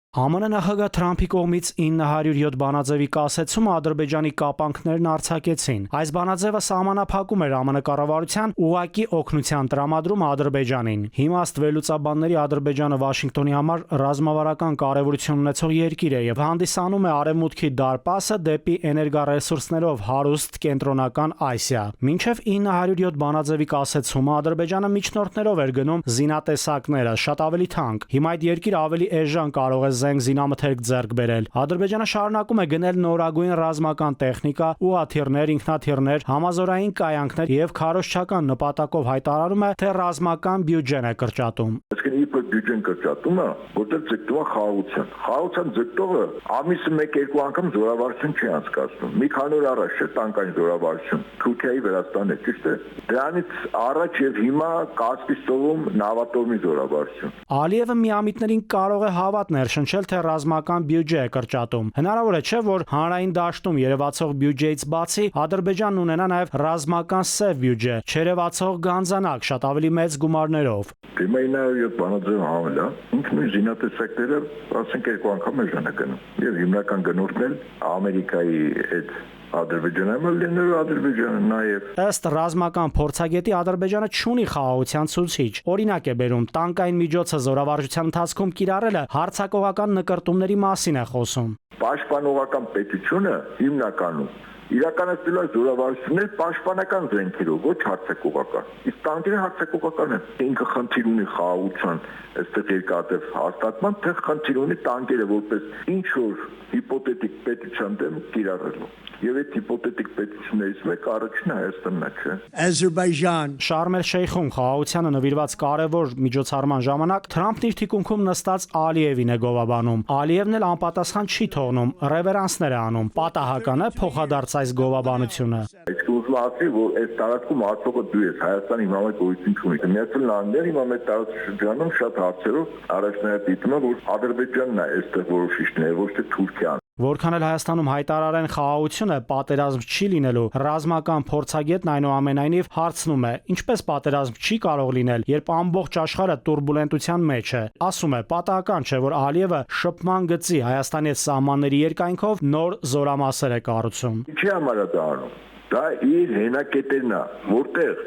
ԱՄՆ նախագահ Թրամփի կողմից 907 բանաձևի կասեցումը Ադրբեջանի կապանքներն արձակեցին։ Այս բանաձևը սահմանափակում էր ԱՄՆ կառավարության ուղղակի օգնության տրամադրումը Ադրբեջանին։ Հիմա վերլուծաբանների Ադրբեջանը Վաշինգտոնի համար ռազմավարական կարևորություն ունեցող երկիր է եւ հանդիսանում է Արևմուտքի դարպասը դեպի էներգառեսուրսներով հարուստ կենտրոնական Ասիա։ Մինչև 907 բանաձևի կասեցումը Ադրբեջանը միջնորդներով էր գնում զինատեսակները, շատ ավելի թանկ։ Հիմա այդ երկիրը ավելի էժան կարող է զենք զինամթերք ձեռք բերել։ Ադրբեջանը շարունակում է գնել նորագույն ռազմական տեխնիկա, ուղաթիռներ, ինքնաթիռներ, համազորային կայանքներ եւ քարոզչական նպատակով հայտարարում է, թե ռազմական բյուջեն է կրճատում։ Այսինքն իբր բյուջեն կրճատումը, որտեղ ձգտում է խաղաղության։ Խաղաղության ձգտողը ամիսը 1-2 անգամ զորավարություն չի անցկացնում։ Մի քանի օր առաջ է տանկային զորավարություն Թուրքիայի Վրաստանը, ճիշտ է։ Դրանից առաջ եւ հիմա Կասպից ծովում նավատորմի զորավարություն։ Ալիևը միամիտներին կարող է հավատ ներշնչել, թե ռազմական բյուջե է կրճատում։ Հնարավոր է, չէ՞, որ հանրային դաշտում երևացող բյուջեից բացի Ադրբեջանն ունենա նաև ռազմական սև բյուջե, չերևացող գանձանակ շատ ավելի մեծ գումարներով։ Դիմա 907 բանաձև համելա, ինքնույն զինատեսակները, ասենք 2 անգամ էժան է գնում։ Եվ հիմնական գնորդն էլ Ամերիկայի հետ Ադրբեջանը լինելու Ադրբեջանը նաև ըստ ռազմական փորձագետի Ադրբեջանը չունի խաղաղության ցուցիչ։ Օրինակ է բերում, տանկային միջոցը զորավարժության ընթացքում կիրառելը հարձակողական նկրտումների մասին է խոսում։ Պաշտպանողական պետությունը հիմնականում իրականացնելու զորավարություններ պաշտպանական զենքերով, ոչ հարձակողական։ Իսկ տանկերը հարձակողական են։ Ինքը խնդիր ունի խաղաղության այստեղ երկարատև հաստատման, թե խնդիր ունի տանկերը որպես ինչ որ հիպոթետիկ պետության դեմ կիրառելու։ Եվ այդ հիպոթետիկ պետություններից մեկը առաջինը Հայաստանն է, չէ՞։ Azerbaijan Շարմ el-Շեյխում խաղաղությանը նվիրված կարևոր միջոցառման ժամանակ Թրամփն իր թիկունքում նստած Ալիևին է գովաբանում։ Ալիևն էլ անպատասխան չի թողնում, ռևերանսներ է անում։ Պատահական է փոխադարձ այս գովաբանությունը։ Իսկ ուզում ասի, որ այս տարածքում արդյոք դու ես Հայաստանի հիմա մեկ գույցին չունի։ Միացյալ Նահանգները հիմա մեկ տարածաշրջանում շատ հարցերով առաջնահերթում է, որ Ադրբեջանն է այստեղ որոշիչն է, ոչ թե Թուրքիան։ Որքան էլ Հայաստանում հայտարարեն խաղաղությունը, պատերազմ չի լինելու, ռազմական փորձագետն այնուամենայնիվ հարցնում է, ինչպես պատերազմ չի կարող լինել, երբ ամբողջ աշխարհը տուրբուլենտության մեջ է։ Ասում է, պատահական չէ, որ Ալիևը շփման գծի Հայաստանի հետ սահմանների երկայնքով նոր զորամասեր է կառուցում։ Ինչի համար է դա անում։ Դա իր հենակետերն է, որտեղ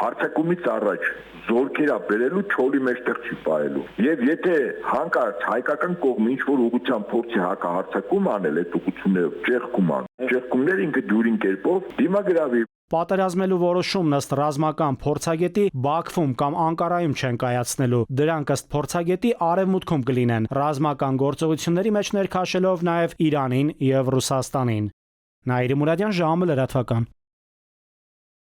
հարձակումից առաջ զորքերա բերելու չոլի մեջտեղ չի պահելու։ Եվ եթե հանկարծ հայկական կողմը ինչ որ ուղղությամբ փորձի հակահարձակում անել այդ ուղղություններով, ճեղքումներ ինքը դյուրին կերպով դիմագրավի։ Պատերազմելու որոշումն ըստ ռազմական փորձագետի Բաքվում կամ Անկարայում չեն կայացնելու։ Դրանք ըստ փորձագետի Արևմուտքում կլինեն, ռազմական գործողությունների մեջ ներքաշելով նաև Իրանին եւ Ռուսաստանին։ Նաիրի Մուրադյան, ժամը լրատվական։